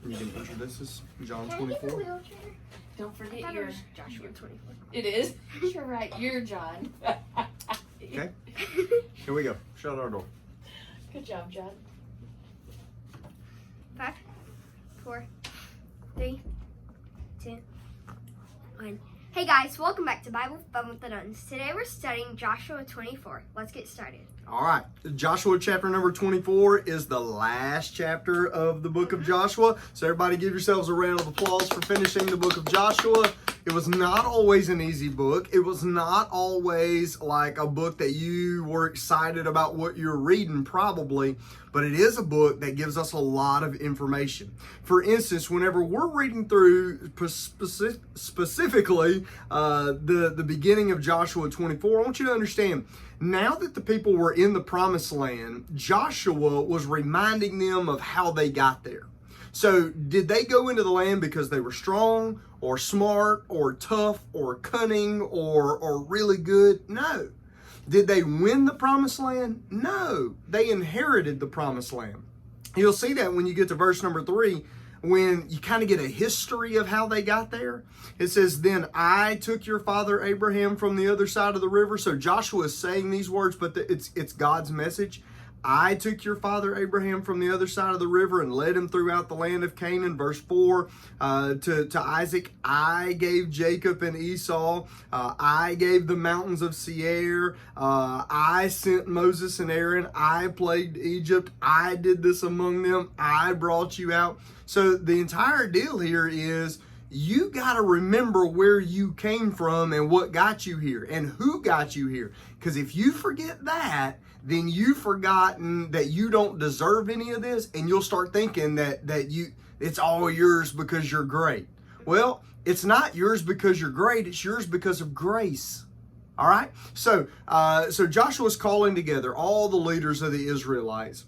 You can introduce us, John 24. Don't forget your Joshua 24. It is. You're right. You're John. Okay. Here we go. Shut our door. Good job, John. 5, 4, 3, 2, 1. Hey guys, welcome back to Bible Fun with the Nuns. Today we're studying Joshua 24. Let's get started. All right. Joshua chapter number 24 is the last chapter of the book of Joshua. So everybody give yourselves a round of applause for finishing the book of Joshua. It was not always an easy book. It was not always like a book that you were excited about what you're reading, probably. But it is a book that gives us a lot of information. For instance, whenever we're reading through specifically the beginning of Joshua 24, I want you to understand, now that the people were in the promised land, Joshua was reminding them of how they got there. So did they go into the land because they were strong or smart or tough or cunning or really good? No. Did they win the promised land? No. They inherited the promised land. You'll see that when you get to verse number 3, when you kind of get a history of how they got there. It says, then I took your father Abraham from the other side of the river. So Joshua is saying these words, but it's God's message. I took your father Abraham from the other side of the river and led him throughout the land of Canaan. Verse 4, to Isaac, I gave Jacob and Esau. I gave the mountains of Seir. I sent Moses and Aaron. I plagued Egypt. I did this among them. I brought you out. So the entire deal here is, you got to remember where you came from and what got you here and who got you here. Because if you forget that, then you've forgotten that you don't deserve any of this, and you'll start thinking that it's all yours because you're great. Well, it's not yours because you're great. It's yours because of grace. All right. So Joshua's calling together all the leaders of the Israelites.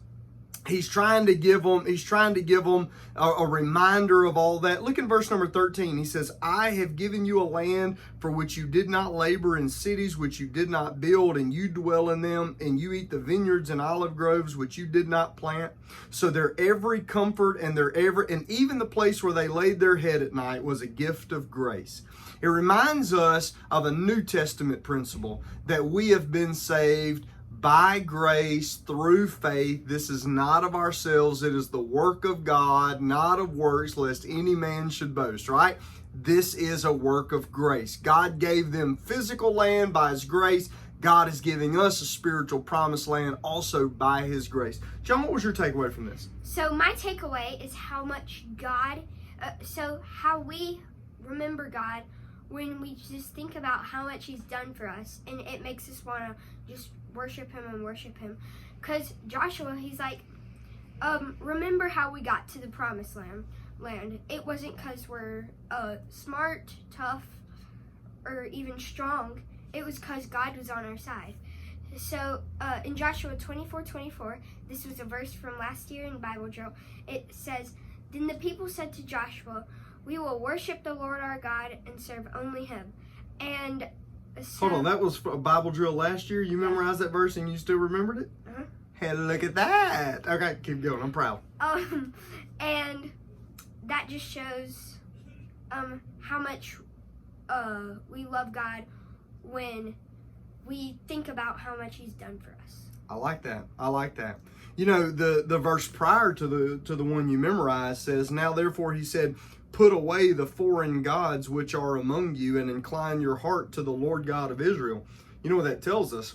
He's trying to give them a reminder of all that. Look in verse number 13. He says, I have given you a land for which you did not labor, in cities which you did not build, and you dwell in them, and you eat the vineyards and olive groves which you did not plant. So their every comfort and even the place where they laid their head at night was a gift of grace. It reminds us of a New Testament principle that we have been saved by grace through faith. This is not of ourselves. It is the work of God, not of works, lest any man should boast, right? This is a work of grace. God gave them physical land by His grace. God is giving us a spiritual promised land also by His grace. John, what was your takeaway from this? So my takeaway is how much God, how we remember God when we just think about how much He's done for us, and it makes us want to just worship Him. Because Joshua, he's like, remember how we got to the promised land. It wasn't because we're smart, tough, or even strong. It was because God was on our side. So in Joshua 24:24, this was a verse from last year in Bible drill. It says, then the people said to Joshua, we will worship the Lord our God and serve only Him. And so, hold on, that was a Bible drill last year. You memorized that verse and you still remembered it? Uh-huh. Hey, look at that. Okay, keep going. I'm proud. And that just shows how much we love God when we think about how much He's done for us. I like that. You know, the verse prior to the one you memorized says, now therefore He said, put away the foreign gods which are among you and incline your heart to the Lord God of Israel. You know what that tells us?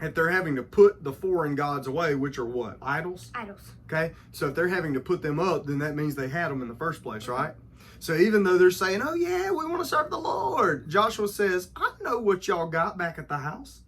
If they're having to put the foreign gods away, which are what? Idols? Idols. Okay? So if they're having to put them up, then that means they had them in the first place, right? So even though they're saying, oh yeah, we want to serve the Lord, Joshua says, I know what y'all got back at the house.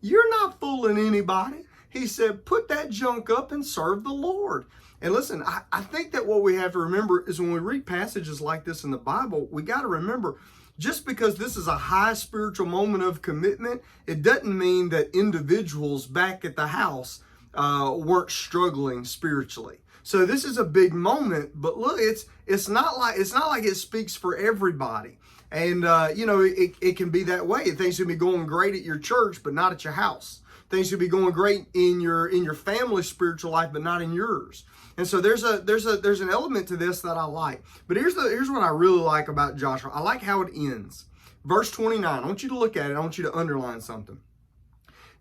You're not fooling anybody. He said, put that junk up and serve the Lord. And listen, I think that what we have to remember is when we read passages like this in the Bible, we got to remember, just because this is a high spiritual moment of commitment, it doesn't mean that individuals back at the house weren't struggling spiritually. So this is a big moment, but look, it's not like it speaks for everybody. And it can be that way. Things can be going great at your church, but not at your house. Things can be going great in your family's spiritual life, but not in yours. And so there's an element to this that I like. But here's what I really like about Joshua. I like how it ends. Verse 29. I want you to look at it. I want you to underline something.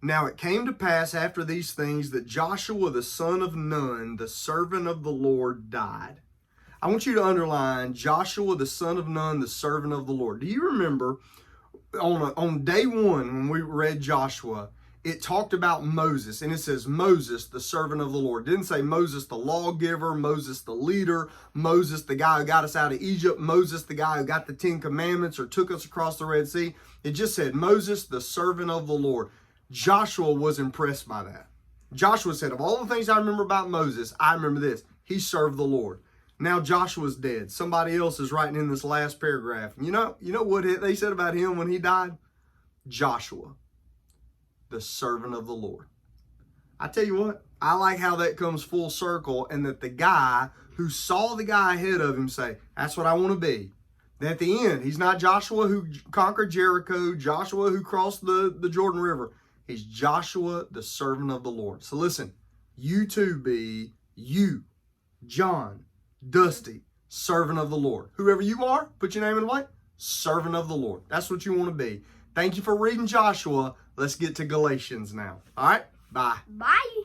Now it came to pass after these things that Joshua the son of Nun, the servant of the Lord, died. I want you to underline Joshua the son of Nun, the servant of the Lord. Do you remember on day one when we read Joshua, it talked about Moses, and it says Moses, the servant of the Lord. It didn't say Moses, the lawgiver, Moses, the leader, Moses, the guy who got us out of Egypt, Moses, the guy who got the 10 Commandments or took us across the Red Sea. It just said Moses, the servant of the Lord. Joshua was impressed by that. Joshua said, of all the things I remember about Moses, I remember this. He served the Lord. Now Joshua's dead. Somebody else is writing in this last paragraph. You know what they said about him when he died? Joshua, the servant of the Lord. I tell you what, I like how that comes full circle, and that the guy who saw the guy ahead of him say, that's what I want to be. Then at the end, he's not Joshua who conquered Jericho, Joshua who crossed the Jordan River. He's Joshua, the servant of the Lord. So listen, you too be you, John, Dusty, servant of the Lord. Whoever you are, put your name in the blank, servant of the Lord. That's what you want to be. Thank you for reading Joshua. Let's get to Galatians now. All right, bye. Bye.